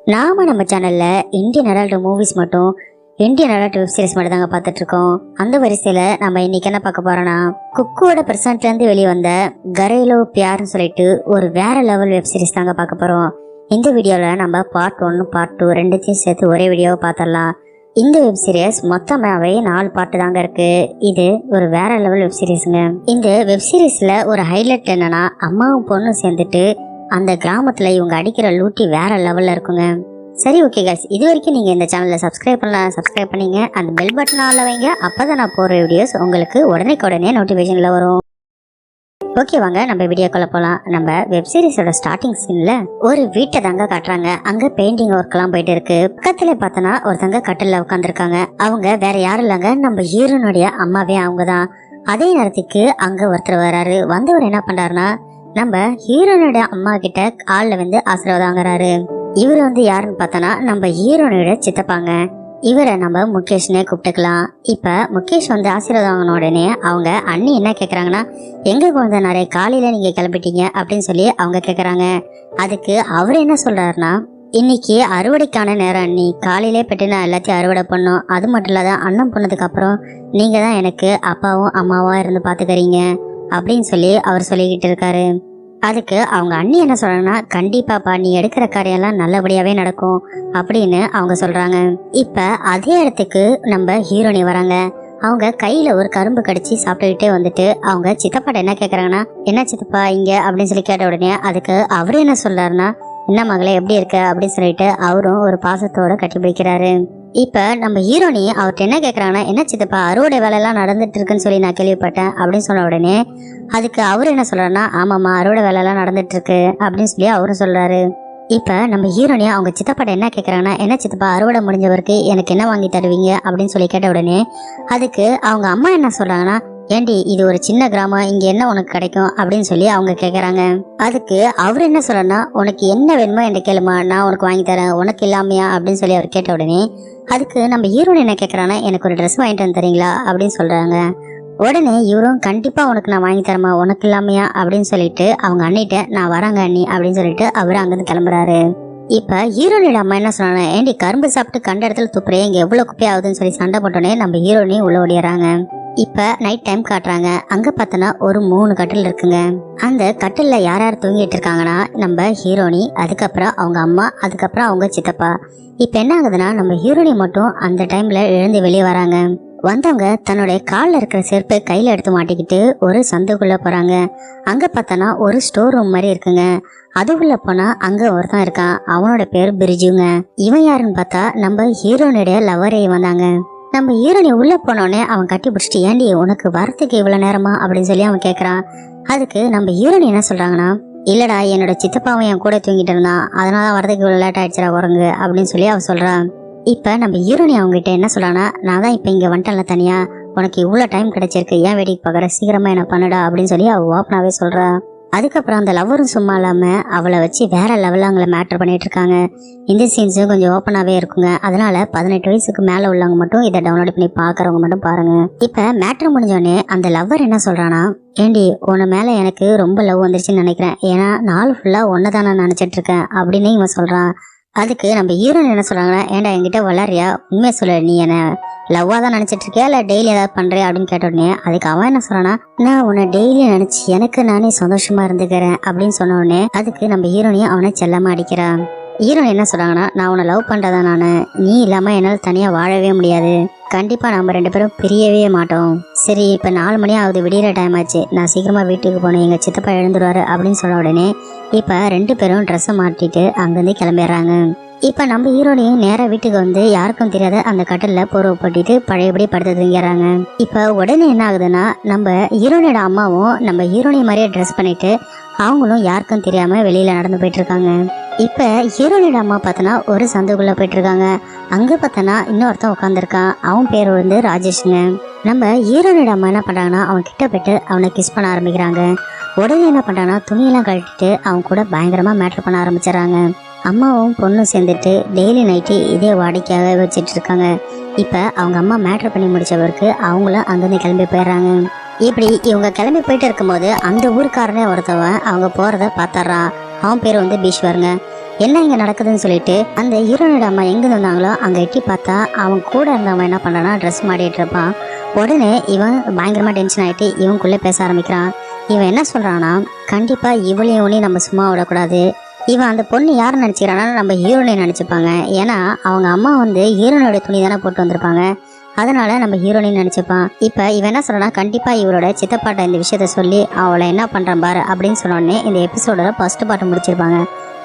நாம நம்ம சேனல்ல இந்தியன் அடல்ட் மூவிஸ் மட்டும் இந்தியன் அடல்ட் வெப் சீரிஸ் மட்டும் தாங்க பார்த்துட்டு இருக்கோம். அந்த வரிசையில நம்ம இன்னைக்கு என்ன பார்க்க போறோம்னா, குக்குவோட பிரசன்ட்ல இருந்து வெளியே வந்த கரேலோ பியார்னு சொல்லிட்டு ஒரு வேற லெவல் வெப் சீரிஸ் தாங்க பார்க்க போறோம். இந்த வீடியோல நம்ம பார்ட் 1 பார்ட் 2 ரெண்டுத்தையும் சேர்த்து ஒரே வீடியோவை பார்த்துடலாம். இந்த வெப் சீரிஸ் மொத்தமாவே 4 பார்ட் தாங்க இருக்கு. இது ஒரு வேற லெவல் வெப் சீரிஸ்ங்க. இந்த வெப் சீரிஸ்ல ஒரு ஹைலைட் என்னன்னா, அம்மாவும் பொண்ணும் சேர்ந்துட்டு அந்த கிராமத்துல இவங்க அடிக்கிற லூட்டி வேற லெவல்ல இருக்குங்க. சரி, ஓகே கைஸ், இது வரைக்கும் நீங்க இந்த சேனலை சப்ஸ்கிரைப் பண்ணீங்க, அந்த பெல் பட்டன் ஆன்ல வைங்க. அப்பதான் நான் போற வீடியோஸ் உங்களுக்கு உடனே நோட்டிபிகேஷன்ல வரும். ஓகே, வாங்க நம்ம வீடியோக்குள்ள போலாம். நம்ம வெப் சீரிஸோட ஸ்டார்டிங் சீன்ல ஒரு வீட்டை தாங்க காட்டுறாங்க. அங்க பெயிண்டிங் ஒர்க் எல்லாம் போயிட்டு இருக்கு. பக்கத்துல பார்த்தனா ஒருத்தங்க கட்டில உட்காந்துருக்காங்க. அவங்க வேற யாரும் இல்லைங்க, நம்ம ஹீரோனுடைய அம்மாவே அவங்கதான். அதே நேரத்துக்கு அங்க ஒருத்தர் வராரு. வந்தவர் என்ன பண்றாருன்னா, நம்ம ஹீரோனுடைய அம்மா கிட்ட காலில் வந்து ஆசீர்வாதம் வாங்குறாரு. இவர் வந்து யாருன்னு பார்த்தோன்னா நம்ம ஹீரோனுடைய சித்தப்பாங்க. இவரை நம்ம முகேஷ்னே கூப்பிட்டுக்கலாம். இப்ப முகேஷ் வந்து ஆசீர்வாதம் வாங்கின உடனே அவங்க அண்ணி என்ன கேக்குறாங்கன்னா, எங்க குழந்தை நிறைய காலையில நீங்க கிளம்பிட்டீங்க அப்படின்னு சொல்லி அவங்க கேக்குறாங்க. அதுக்கு அவர் என்ன சொல்றாருன்னா, இன்னைக்கு அறுவடைக்கான நேரம் அண்ணி, காலையிலே போயிட்டு நான் எல்லாத்தையும் அறுவடை பண்ணோம். அது மட்டும் இல்லாத அண்ணன் பண்ணதுக்கு அப்புறம் நீங்க தான் எனக்கு அப்பாவும் அம்மாவா இருந்து பாத்துக்கிறீங்க அப்படின்னு சொல்லி அவர் சொல்லிக்கிட்டு இருக்காரு. அதுக்கு அவங்க அண்ணி என்ன சொல்றாங்கன்னா, கண்டிப்பாப்பா நீ எடுக்கிற காரியெல்லாம் நல்லபடியாவே நடக்கும் அப்படின்னு அவங்க சொல்றாங்க. இப்ப அதே இடத்துக்கு நம்ம ஹீரோனி வராங்க. அவங்க கையில ஒரு கரும்பு கடிச்சு சாப்பிட்டுக்கிட்டே வந்துட்டு அவங்க சித்தப்பாட்ட என்ன கேக்குறாங்கன்னா, என்ன சித்தப்பா இங்க அப்படின்னு சொல்லி கேட்ட உடனே அதுக்கு அவரு என்ன சொல்றாருன்னா, என்ன மகளே எப்படி இருக்க அப்படின்னு சொல்லிட்டு அவரும் ஒரு பாசத்தோட கட்டி பிடிக்கிறாரு. இப்ப நம்ம ஹீரோனி அவர்கிட்ட என்ன கேக்குறாங்கன்னா, என்ன சித்தப்பா அறுவடை வேலை எல்லாம் நடந்துட்டு இருக்குன்னு சொல்லி நான் கேள்விப்பட்டேன் அப்படின்னு சொன்ன உடனே அதுக்கு அவரு என்ன சொல்றாருன்னா, ஆமாம்மா அறுவடை வேலை எல்லாம் நடந்துட்டு இருக்கு அப்படின்னு சொல்லி அவரும் சொல்றாரு. இப்ப நம்ம ஹீரோனியா அவங்க சித்தப்பாட்ட என்ன கேக்குறாங்கன்னா, என்ன சித்தப்பா அறுவடை முடிஞ்சவருக்கு எனக்கு என்ன வாங்கி தருவீங்க அப்படின்னு சொல்லி கேட்ட உடனே அதுக்கு அவங்க அம்மா என்ன சொல்றாங்கன்னா, ஏண்டி இது ஒரு சின்ன கிராமம், இங்க என்ன உனக்கு கிடைக்கும் அப்படின்னு சொல்லி அவங்க கேக்குறாங்க. அதுக்கு அவரு என்ன சொல்றன்னா, உனக்கு என்ன வேணுமோ என்ற கேளுமா, நான் உனக்கு வாங்கி தரேன், உனக்கு இல்லாமையா அப்படின்னு சொல்லி அவர் கேட்ட உடனே அதுக்கு நம்ம ஹீரோன் என்ன கேக்குறாங்கன்னா, எனக்கு ஒரு ட்ரெஸ் வாங்கிட்டு வந்து தரீங்களா அப்படின்னு சொல்றாங்க. உடனே இவரும் கண்டிப்பா உனக்கு நான் வாங்கி தரமா, உனக்கு இல்லாமையா அப்படின்னு சொல்லிட்டு அவங்க அண்ணிட்ட நான் வராங்க அண்ணி அப்படின்னு சொல்லிட்டு அவரு அங்கிருந்து கிளம்புறாரு. இப்ப ஹீரோனியோட அம்மா என்ன சொன்னாங்க, ஏண்டி கரும்பு சாப்பிட்டு கண்ட இடத்துல துப்புறே, இங்க எவ்வளவு குப்பை ஆகுதுன்னு சொல்லி சண்டை போட்டோன்னே நம்ம ஹீரோனி உள்ள ஓடிறாங்க. இப்ப நைட் டைம் காட்டுறாங்க. அங்க பார்த்தனா ஒரு 3 கட்டில் இருக்குங்க. அந்த கட்டில்ல யார் யார் தூங்கிட்டு இருக்காங்கன்னா, நம்ம ஹீரோனி, அதுக்கப்புறம் அவங்க அம்மா, அதுக்கப்புறம் அவங்க சித்தப்பா. இப்ப என்ன ஆகுதுன்னா, நம்ம ஹீரோனி மட்டும் அந்த டைம்ல எழுந்து வெளியே வராங்க. வந்தவங்க தன்னுடைய காலில் இருக்கிற செருப்பை கையில எடுத்து மாட்டிக்கிட்டு ஒரு சந்துக்குள்ள போறாங்க. அங்க பார்த்தனா ஒரு ஸ்டோர் ரூம் மாதிரி இருக்குங்க. அதுக்குள்ள போனா அங்க ஒருத்தன் இருக்கான். அவனோட பேர் பிரிஜுங்க. இவன் யாருன்னு பார்த்தா நம்ம ஹீரோனுடைய லவரே வந்தாங்க. நம்ம ஹீரோனி உள்ள போனோடனே அவன் கட்டி பிடிச்சிட்டு, ஏண்டி உனக்கு வரத்துக்கு இவ்வளவு நேரமா அப்படின்னு சொல்லி அவன் கேக்குறான். அதுக்கு நம்ம ஹீரோனி என்ன சொல்றாங்கன்னா, இல்லடா என்னோட சித்தப்பாவும் என் கூட தூங்கிட்டு இருந்தான், அதனால வரதுக்கு இவ்வளவு லேட் ஆயிடுச்சுடா குரங்கு அப்படின்னு சொல்லி அவன் சொல்றான். இப்ப நம்ம ஹீரோனி அவங்க கிட்ட என்ன சொல்றாங்கன்னா, நான் தான் இப்ப இங்க வந்துட்டேன்ல தனியா, உனக்கு இவ்வளவு டைம் கிடைச்சிருக்கு, ஏன் வேடிக்கை பாக்குற, சீக்கிரமா என்ன பண்ணுடா அப்படின்னு சொல்லி அவ ஓப்பனாவே சொல்றா. அதுக்கப்புறம் அந்த லவ்வரும் சும்மா இல்லாம அவளை வச்சு வேற லெவல்ல அவங்கள மேட்டர் பண்ணிட்டு இருக்காங்க. இந்த சீன்ஸும் கொஞ்சம் ஓப்பனாவே இருக்குங்க. அதனால 18 வயசுக்கு மேல உள்ளவங்க மட்டும் இதை டவுன்லோட் பண்ணி பாக்குறவங்க மட்டும் பாருங்க. இப்ப மேட்டர் முடிஞ்சோடனே அந்த லவ்வர் என்ன சொல்றானா, ஏண்டி உன மேல எனக்கு ரொம்ப லவ் வந்துருச்சுன்னு நினைக்கிறேன், ஏன்னா நாள் ஃபுல்லா ஒன்னதான் நான் நினைச்சிட்டு இருக்கேன் அப்படின்னு இவன் சொல்றான். அதுக்கு நம்ம ஹீரோயின் என்ன சொல்றாங்கன்னா, ஏன்டா என்கிட்ட வளரியா, உண்மையை சொல்ல, நீ என்ன லவ்வா தான் நினைச்சிட்டு இருக்கியா இல்ல டெய்லி ஏதாவது பண்றியா அப்படின்னு கேட்ட உடனே அதுக்கு அவன் என்ன சொல்றானா, நான் உன்னை டெய்லி நினைச்சு எனக்கு நானே சந்தோஷமா இருந்துக்கிறேன் அப்படின்னு சொன்ன உடனே அதுக்கு நம்ம ஹீரோனியும் அவனை செல்லமா அடிக்கிறான். ஹீரோயின் என்ன சொல்றாங்கன்னா, நான் உன்னை லவ் பண்றதா நானு, நீ இல்லாம என்னால தனியா வாழவே முடியாது, கண்டிப்பா நம்ம 2 பேரும் பிரியவே மாட்டோம். சரி இப்ப 4 மணி ஆகுது, விடியற டைம் ஆச்சு, நான் சீக்கிரமா வீட்டுக்கு போனேன், எங்க சித்தப்பா எழுந்துருவாரு அப்படின்னு சொன்ன உடனே இப்ப 2 பேரும் ட்ரெஸ்ஸை மாட்டிட்டு அங்கிருந்து கிளம்பிடுறாங்க. இப்ப நம்ம ஹீரோனையும் நேரா வீட்டுக்கு வந்து யாருக்கும் தெரியாத அந்த கட்டில போர்வை போட்டிட்டு பழையபடி படுத்து தூங்கிறாங்க. இப்ப உடனே என்ன ஆகுதுன்னா, நம்ம ஹீரோனோட அம்மாவும் நம்ம ஹீரோனி மாதிரியே ட்ரெஸ் பண்ணிட்டு அவங்களும் யாருக்கும் தெரியாம வெளியில நடந்து போயிட்டு இருக்காங்க. இப்ப ஹீரோனோட அம்மா பார்த்தனா ஒரு சந்துக்குள்ள போயிட்டு இருக்காங்க. அங்க பார்த்தனா இன்னொருத்தன் உட்காந்துருக்கான். அவன் பேர் வந்து ராஜேஷ்ங்க. நம்ம ஹீரோனோட அம்மா என்ன பண்றாங்கன்னா, அவன் கிட்ட போயிட்டு அவனை கிஸ் பண்ண ஆரம்பிக்கிறாங்க. உடனே என்ன பண்றாங்கன்னா, துணியெல்லாம் கழட்டிட்டு அவன் கூட பயங்கரமா மேட்டர் பண்ண ஆரம்பிச்சிடறாங்க. அம்மாவும் பொண்ணும் சேர்ந்துட்டு டெய்லி நைட்டு இதே வாடிக்கையாக வச்சிட்டு இருக்காங்க. இப்ப அவங்க அம்மா மேட்டர் பண்ணி முடிச்சவருக்கு அவங்களும் அங்கிருந்து கிளம்பி போயிடுறாங்க. இப்படி இவங்க கிளம்பி போயிட்டு இருக்கும்போது அந்த ஊருக்காரனே ஒருத்தவன் அவங்க போறத பாத்துறான். அவன் பேர் வந்து பீஸ்வருங்க. என்ன இங்க நடக்குதுன்னு சொல்லிட்டு அந்த ஹீரோனோட அம்மா எங்க இருந்தாங்களோ அங்க எட்டி பார்த்தா அவன் கூட இருந்தவன் என்ன பண்றானா ட்ரெஸ் மாட்டிட்டு இருப்பான். உடனே இவன் பயங்கரமா டென்ஷன் ஆயிட்டு இவனுக்குள்ள பேச ஆரம்பிக்கிறான். இவன் என்ன சொல்றானா, கண்டிப்பா இவளையும் நம்ம சும்மா விடக்கூடாது. இவன் அந்த பொண்ணு யாரும் நினைச்சுக்கிறானா நம்ம ஹீரோனை நினைச்சுப்பாங்க. ஏன்னா அவங்க அம்மா ஹீரோனோட துணி தானே போட்டு வந்திருப்பாங்க, அதனால நம்ம ஹீரோனின்னு நினைச்சுப்பான். இப்ப இவன் என்ன சொல்றானா, கண்டிப்பா இவரோட சித்தப்பாட்ட இந்த விஷயத்த சொல்லி அவளை என்ன பண்றான் பாரு அப்படின்னு சொன்னோடனே இந்த எபிசோட ஃபர்ஸ்ட் பார்ட் முடிச்சிருப்பாங்க.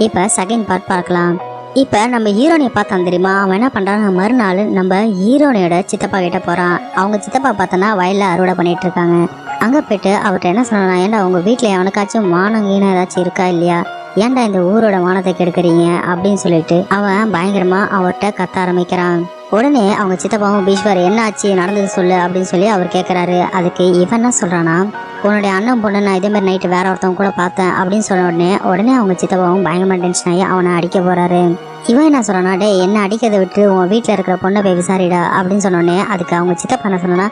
இப்ப செகண்ட் பார்ட் பார்க்கலாம். இப்ப நம்ம ஹீரோனியை பார்த்தான் தெரியுமா, அவன் என்ன பண்றான், மறுநாள் நம்ம ஹீரோனியோட சித்தப்பா கிட்ட போறான். அவங்க சித்தப்பா பார்த்தோன்னா வயல்ல அறுவடை பண்ணிட்டு இருக்காங்க. அங்க போயிட்டு அவர்கிட்ட என்ன சொன்னா, ஏன்டா உங்க வீட்டுல அவனுக்காச்சும் மானங்கீன ஏதாச்சும் இருக்கா இல்லையா, ஏன்டா இந்த ஊரோட மானத்தை கெடுக்குறீங்க அப்படின்னு சொல்லிட்டு அவன் பயங்கரமா அவர்கிட்ட கத்த ஆரம்பிக்கிறான். உடனே அவங்க சித்தப்பாவும் பீஷ்வர் என்ன ஆச்சு நடந்தது சொல்லு அப்படின்னு சொல்லி அவர் கேட்குறாரு. அதுக்கு இவன் என்ன சொல்றானா, உன்னுடைய அண்ணன் பொண்ணு நான் இதே மாதிரி நைட்டு வேற ஒருத்தவங்க கூட பார்த்தேன் அப்படின்னு சொன்ன உடனே அவங்க சித்தப்பாவும் பயங்கரமா டென்ஷன் ஆகி அவனை அடிக்க போறாரு. இவன் என்ன சொல்றானா, டே என்ன அடிக்கிறத விட்டு உன் வீட்டில் இருக்கிற பொண்ணை போய் விசாரிடா அப்படின்னு சொன்னோடனே அதுக்கு அவங்க சித்தப்பா என்ன சொன்னா,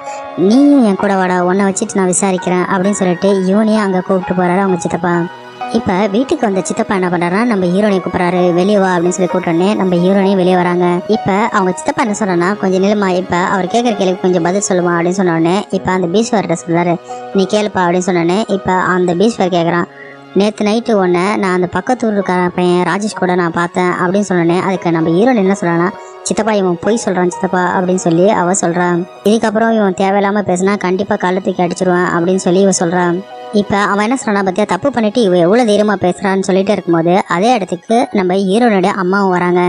நீயும் என் கூட வாடா, உன்னை வச்சுட்டு நான் விசாரிக்கிறேன் அப்படின்னு சொல்லிட்டு இவனையும் அங்கே கூப்பிட்டு போறாரு அவங்க சித்தப்பா. இப்போ வீட்டுக்கு வந்த சித்தப்பா என்ன பண்ணுறாருன்னா நம்ம ஹீரோனையை கூப்பிட்றாரு, வெளியே வா அப்படின்னு சொல்லி கூப்பிட்டோன்னே நம்ம ஹீரோனையும் வெளியே வராங்க. இப்போ அவங்க சித்தப்பா என்ன சொல்கிறேன்னா, கொஞ்சம் நிலமா இப்போ அவர் கேட்குற கேள்விக்கு கொஞ்சம் பதில் சொல்லுமா அப்படின்னு சொன்னோடனே இப்போ அந்த பீஸ்வர்கிட்ட சொல்கிறாரு, நீ கேளுப்பா அப்படின்னு சொன்னோடனே இப்போ அந்த பீஸ்வர் கேட்குறான், நேற்று நைட்டு ஒன்று நான் அந்த பக்கத்தூருக்கார பையன் ராஜேஷ் கூட நான் பார்த்தேன் அப்படின்னு சொன்னோடனே அதுக்கு நம்ம ஹீரோன் என்ன சொல்கிறான்னா, சித்தப்பா இவன் பொய் சொல்கிறான் சித்தப்பா அப்படின்னு சொல்லி அவள் சொல்கிறான். இதுக்கப்புறம் இவன் தேவையில்லாமல் பேசினா கண்டிப்பாக கழுத்துக்கு அடிச்சிருவான் அப்படின்னு சொல்லி இவன் சொல்கிறான். இப்போ அவன் என்ன சொல்றான் பத்தியா, தப்பு பண்ணிட்டு இவ எவ்வளோ தைரியமாக பேசுகிறான்னு சொல்லிட்டு இருக்கும்போது அதே இடத்துக்கு நம்ம ஹீரோனுடைய அம்மாவும் வராங்க.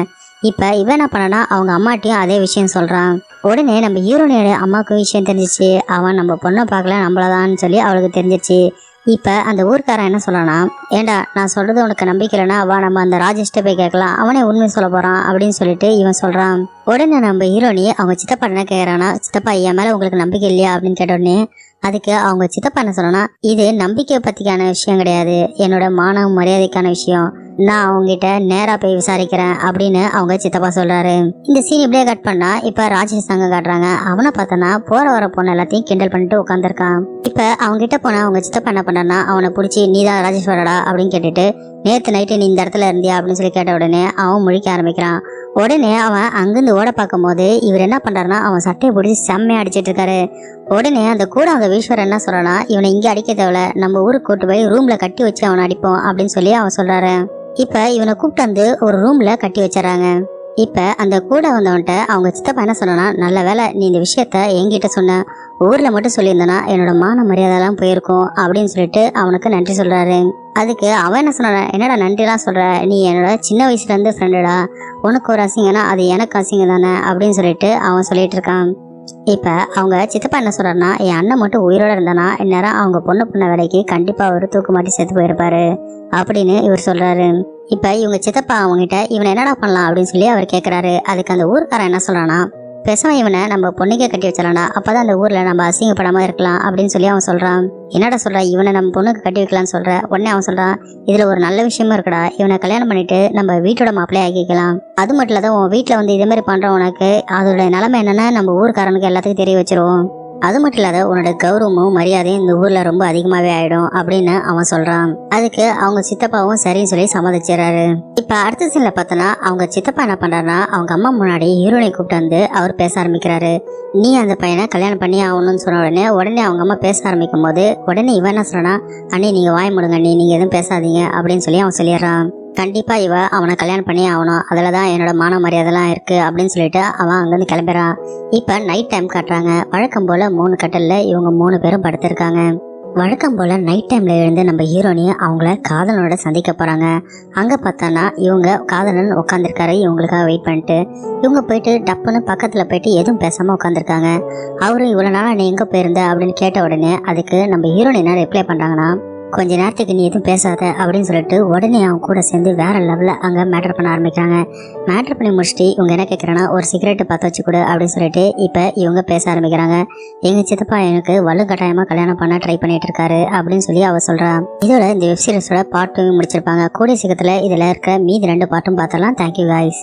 இப்போ இவன் என்ன பண்ணனா அவங்க அம்மாட்டையும் அதே விஷயம் சொல்கிறான். உடனே நம்ம ஹீரோனுடைய அம்மாவுக்கு விஷயம் தெரிஞ்சிச்சு, அவன் நம்ம பொண்ணை பார்க்கல நம்மளதான்னு சொல்லி அவளுக்கு தெரிஞ்சிச்சு. இப்போ அந்த ஊர்க்காரன் என்ன சொல்லனா, ஏண்டா நான் சொல்றது உனக்கு நம்பிக்கை இல்லைன்னா வா நம்ம அந்த ராஜேஷ்ட போய் கேட்கலாம், அவனே உண்மை சொல்ல போறான் அப்படின்னு சொல்லிட்டு இவன் சொல்றான். உடனே நம்ம ஹீரோனி அவங்க சித்தப்பா என்ன கேட்கறானா, சித்தப்பா என் மேல உங்களுக்கு நம்பிக்கை இல்லையா அப்படின்னு கேட்ட உடனே அதுக்கு அவங்க சித்தப்பா என்ன சொல்லனா, இது நம்பிக்கை பத்திக்கான விஷயம் கிடையாது, என்னோட மான மரியாதைக்கான விஷயம், நான் அவங்ககிட்ட நேரா போய் விசாரிக்கிறேன் அப்படின்னு அவங்க சித்தப்பா சொல்றாரு. இந்த சீன் இப்படியே கட் பண்ணா இப்ப ராஜேஷ் அங்க காட்டுறாங்க. அவனை பார்த்தனா போற வர பொண்ணு எல்லாத்தையும் கிண்டல் பண்ணிட்டு உட்காந்துருக்கான். இப்ப அவங்க கிட்ட போனா அவங்க சித்தப்பா என்ன பண்றான்னா அவனை பிடிச்சி நீதான் ராஜேஸ்வரடா அப்படின்னு கேட்டுட்டு, நேற்று நைட்டு நீ இந்த இடத்துல இருந்தியா அப்படின்னு சொல்லி கேட்ட உடனே அவன் முழிக்க ஆரம்பிக்கிறான். உடனே அவன் அங்கிருந்து ஓட பார்க்கும் போது இவர் என்ன பண்றாருன்னா அவன் சட்டையை பிடிச்சி செம்மையா அடிச்சிட்டு இருக்காரு. உடனே அந்த கூட அந்த ஈஸ்வரன் என்ன சொல்றானா, இவனை இங்கே அடிக்க தேவையில்ல, நம்ம ஊருக்கு கூட்டு போய் ரூம்ல கட்டி வச்சு அவனை அடிப்போம் அப்படின்னு சொல்லி அவன் சொல்றாரு. இப்ப இவனை கூப்பிட்டு வந்து ஒரு ரூம்ல கட்டி வச்சிடறாங்க. இப்ப அந்த கூட வந்தவன்ட்ட அவங்க சித்தப்பா என்ன சொன்னா, நல்ல வேலை நீ இந்த விஷயத்த என்கிட்ட சொன்ன, ஊர்ல மட்டும் சொல்லியிருந்தனா என்னோட மான மரியாதைலாம் போயிருக்கும் அப்படின்னு சொல்லிட்டு அவனுக்கு நன்றி சொல்றாரு. அதுக்கு அவன் என்ன சொன்ன, என்னடா நன்றிலாம் சொல்ற, நீ என்னோட சின்ன வயசுல இருந்து ஃப்ரெண்டுடா, உனக்கு ஒரு அசிங்கன்னா அது எனக்கு அசிங்கம் தானே அப்படின்னு சொல்லிட்டு அவன் சொல்லிட்டு இருக்கான். இப்ப அவங்க சித்தப்பா என்ன சொல்றாருன்னா, என் அண்ணன் மட்டும் உயிரோட இருந்தானா இந்நேரம் அவங்க பொண்ணு வேலைக்கு கண்டிப்பா அவர் தூக்கு மாட்டி செத்து போயிருப்பாரு அப்படின்னு இவர் சொல்றாரு. இப்ப இவங்க சித்தப்பா அவங்ககிட்ட இவனை என்னடா பண்ணலாம் அப்படின்னு சொல்லி அவர் கேட்கிறாரு. அதுக்கு அந்த ஊர்க்காரன் என்ன சொல்றானா, பேசாம இவனை நம்ம பொண்ணுக்கே கட்டி வச்சிடலாம்டா, அப்பதான் அந்த ஊர்ல நம்ம அசிங்கப்படாம இருக்கலாம் அப்படின்னு சொல்லி அவன் சொல்றான். என்னடா சொல்ற, இவனை நம்ம பொண்ணுக்கு கட்டி வைக்கலாம்னு சொல்ற, உடனே அவன் சொல்றான், இதுல ஒரு நல்ல விஷயமா இருக்குடா, இவனை கல்யாணம் பண்ணிட்டு நம்ம வீட்டோட மாப்பிள்ளைய ஆக்கிக்கலாம், அது மட்டும் இல்லாத உன் வீட்டுல இதே மாதிரி பண்ற உனக்கு அதோட நிலைமை என்னன்னா நம்ம ஊர்க்காரனுக்கு எல்லாத்துக்கும் தெரிய வச்சிருவோம், அது மட்டும் இல்லாத உன்னோட கௌரவமும் மரியாதையும் இந்த ஊர்ல ரொம்ப அதிகமாவே ஆயிடும் அப்படின்னு அவன் சொல்றான். அதுக்கு அவங்க சித்தப்பாவும் சரின்னு சொல்லி சம்மதிச்சிடறாரு. இப்ப அடுத்த சீன்ல பார்த்தோன்னா அவங்க சித்தப்பா என்ன பண்றாருன்னா அவங்க அம்மா முன்னாடி ஹீரோனை கூப்பிட்டு வந்து அவர் பேச ஆரம்பிக்கிறாரு. நீ அந்த பையனை கல்யாணம் பண்ணி ஆகணும்னு சொன்ன உடனே அவங்க அம்மா பேச ஆரம்பிக்கும் போது உடனே இவன் என்ன சொல்றானா, அண்ணி நீங்க வாய் முடுங்க அண்ணி, நீங்க எதுவும் பேசாதீங்க அப்படின்னு சொல்லி அவன் சொல்லிடுறான். கண்டிப்பா இவ அவனை கல்யாணம் பண்ணி ஆகணும், அதுலதான் என்னோட மான மரியாதைலாம் இருக்கு அப்படின்னு சொல்லிட்டு அவன் அங்கிருந்து கிளம்பிடுறான். இப்ப நைட் டைம் காட்டுறாங்க. வழக்கம் போல 3 கட்டல்ல இவங்க 3 பேரும் படுத்திருக்காங்க. வழக்கம் போல நைட் டைம்ல எழுந்து நம்ம ஹீரோனி அவங்கள காதலனோட சந்திக்க போறாங்க. அங்க பார்த்தானா இவங்க காதலன் உட்காந்துருக்காரு இவங்களுக்காக வெயிட் பண்ணிட்டு. இவங்க போயிட்டு டப்புன்னு பக்கத்துல போயிட்டு எதுவும் பேசாம உட்காந்துருக்காங்க. அவரு இவ்வளவு நாளா நீ எங்க போயிருந்த அப்படின்னு கேட்ட உடனே அதுக்கு நம்ம ஹீரோனி என்ன ரிப்ளை பண்றாங்கன்னா, கொஞ்ச நேரத்துக்கு நீ எதுவும் பேசாத அப்படின்னு சொல்லிட்டு உடனே அவங்க கூட சேர்ந்து வேற லெவல்ல அங்க மேட்டர் பண்ண ஆரம்பிக்கிறாங்க. மேட்டர் பண்ணி முடிச்சுட்டு இவங்க என்ன கேட்கறாங்கன்னா, ஒரு சிகரெட்டு பற்ற வச்சு கொடு அப்படின்னு சொல்லிட்டு இப்ப இவங்க பேச ஆரம்பிக்கிறாங்க. எங்க சித்தப்பா எனக்கு வலுக்கட்டாயமா கல்யாணம் பண்ண ட்ரை பண்ணிட்டு இருக்காரு அப்படின்னு சொல்லி அவ சொல்றா. இதோட இந்த வெப் சீரிஸோட பார்ட் 2 முடிச்சிருப்பாங்க. கூடிய சீக்கிரத்துல இதுல இருக்க மீதி 2 பார்ட்டும் பார்த்தலாம். Thank you guys.